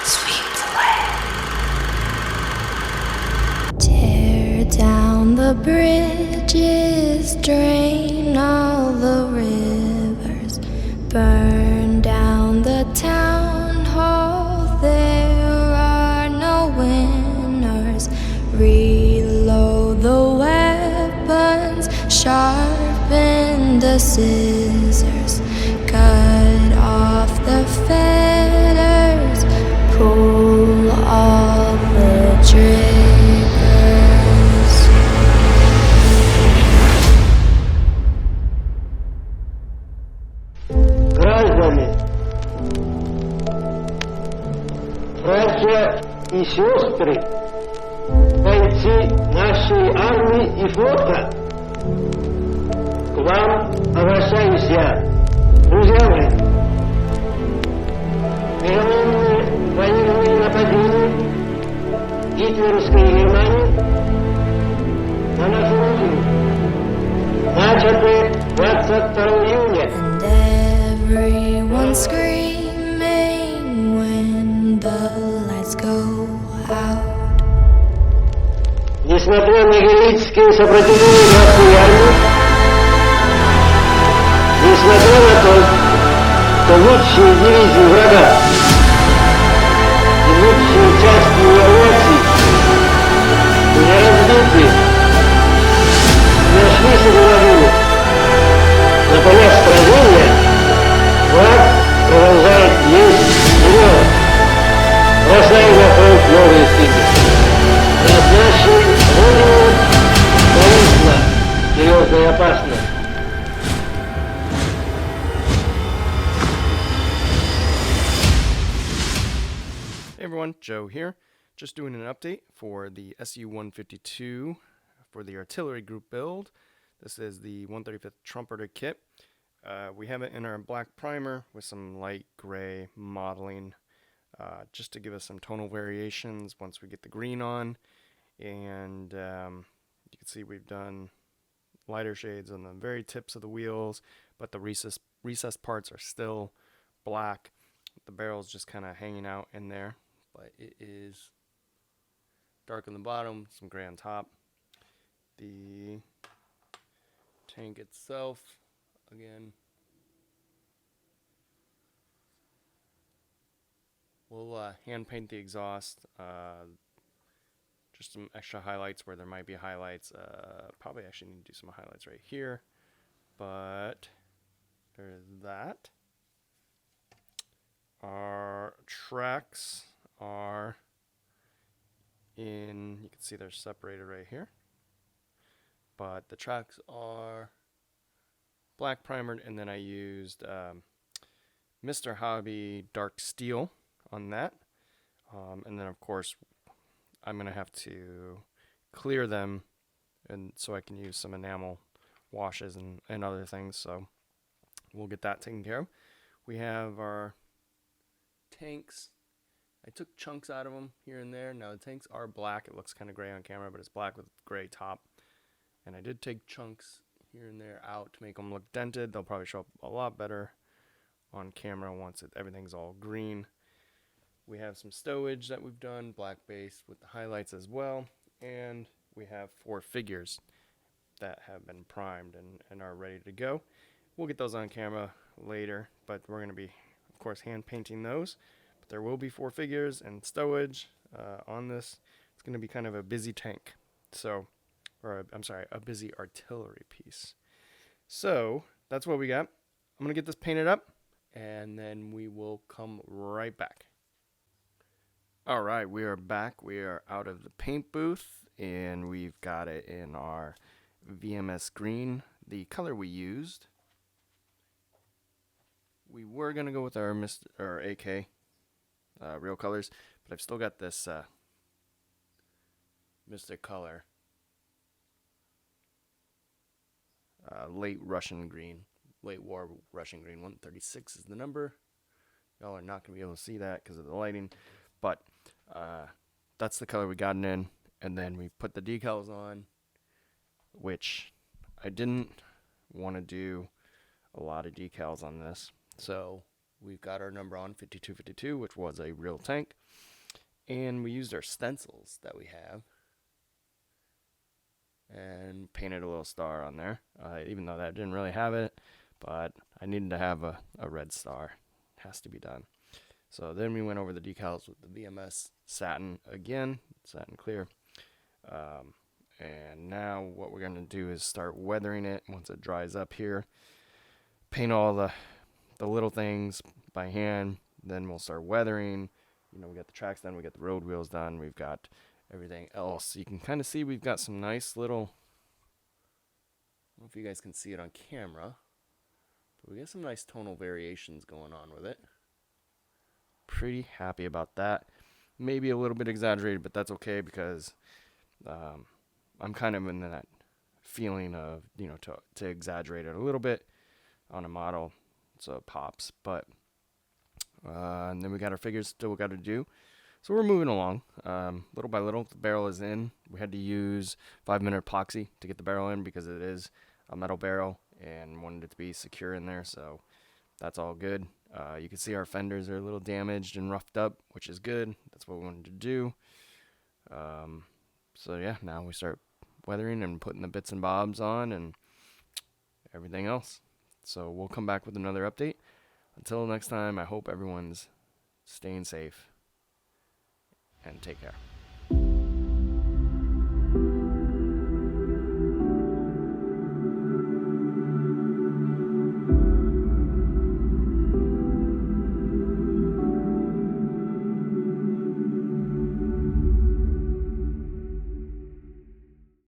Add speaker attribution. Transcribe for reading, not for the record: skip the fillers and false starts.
Speaker 1: Sweet land. Tear down the bridges, drain all the rivers, burn down the town hall. There are no winners. Reload the weapons, sharpen the scissors, cut off the fetters, pull all the triggers.
Speaker 2: Граждане, братья и сестры, бойцы нашей армии и флота, к вам обращаюсь я, друзья мои. Переломные военные нападения гитлеровской Германии на нашу родину начаты 22 июня.
Speaker 1: Everyone screaming when the lights go out.
Speaker 2: Несмотря на героическое сопротивление нашей армии, несмотря на то, что лучшие дивизии врага и лучшие части авиации были разбиты, нашли согласование на полях сражения, враг продолжает есть вперед, бросая на фронт новые стыки. Над нашей Родиной нависла серьезная опасность.
Speaker 3: Hey everyone, Joe here. Just doing an update for the SU-152 for the artillery group build. This is the 135th Trumpeter kit. We have it in our black primer with some light gray modeling just to give us some tonal variations once we get the green on. And you can see we've done lighter shades on the very tips of the wheels, but the recessed parts are still black. The barrel's just kind of hanging out in there, but it is dark on the bottom, some gray on top. The tank itself, again, we'll hand paint the exhaust, just some extra highlights where there might be highlights. Probably actually need to do some highlights right here, but there's that. Our tracks are in, you can see they're separated right here, but the tracks are black primered, and then I used Mr. Hobby dark steel on that, and then of course I'm gonna have to clear them, and so I can use some enamel washes and other things, so we'll get that taken care of. We have our tanks. I took chunks out of them here and there. Now the tanks are black. It looks kind of gray on camera, but it's black with gray top. And I did take chunks here and there out to make them look dented. They'll probably show up a lot better on camera once everything's all green. We have some stowage that we've done, black base with the highlights as well. And we have 4 figures that have been primed and are ready to go. We'll get those on camera later, but we're going to be, of course, hand painting those. But there will be 4 figures and stowage on this. It's going to be kind of a busy tank, so, a busy artillery piece. So that's what we got. I'm going to get this painted up, and then we will come right back. All right, we are back. We are out of the paint booth, and we've got it in our VMS green, the color we used. We were going to go with our AK real colors, but I've still got this Mr. Color late Russian green, late war Russian green. 136 is the number. Y'all are not going to be able to see that because of the lighting, but that's the color we got it in, and then we put the decals on, which I didn't want to do a lot of decals on this, so we've got our number on 5252, which was a real tank. And we used our stencils that we have and painted a little star on there, even though that didn't really have it, but I needed to have a red star. It has to be done. So then we went over the decals with the VMS satin again, satin clear. And now what we're going to do is start weathering it once it dries up here. Paint all the little things by hand, then we'll start weathering. You know, we got the tracks done, we got the road wheels done, we've got everything else. You can kind of see we've got some nice little, I don't know if you guys can see it on camera, but we got some nice tonal variations going on with it. Pretty happy about that. Maybe a little bit exaggerated, but that's okay because I'm kind of in that feeling of, you know, to exaggerate it a little bit on a model so it pops. But and then we got our figures still got to do. So we're moving along little by little. The barrel is in. We had to use 5-minute epoxy to get the barrel in because it is a metal barrel and wanted it to be secure in there. So that's all good. You can see our fenders are a little damaged and roughed up, which is good. That's what we wanted to do. So yeah, now we start weathering and putting the bits and bobs on and everything else. So we'll come back with another update. Until next time, I hope everyone's staying safe and take care.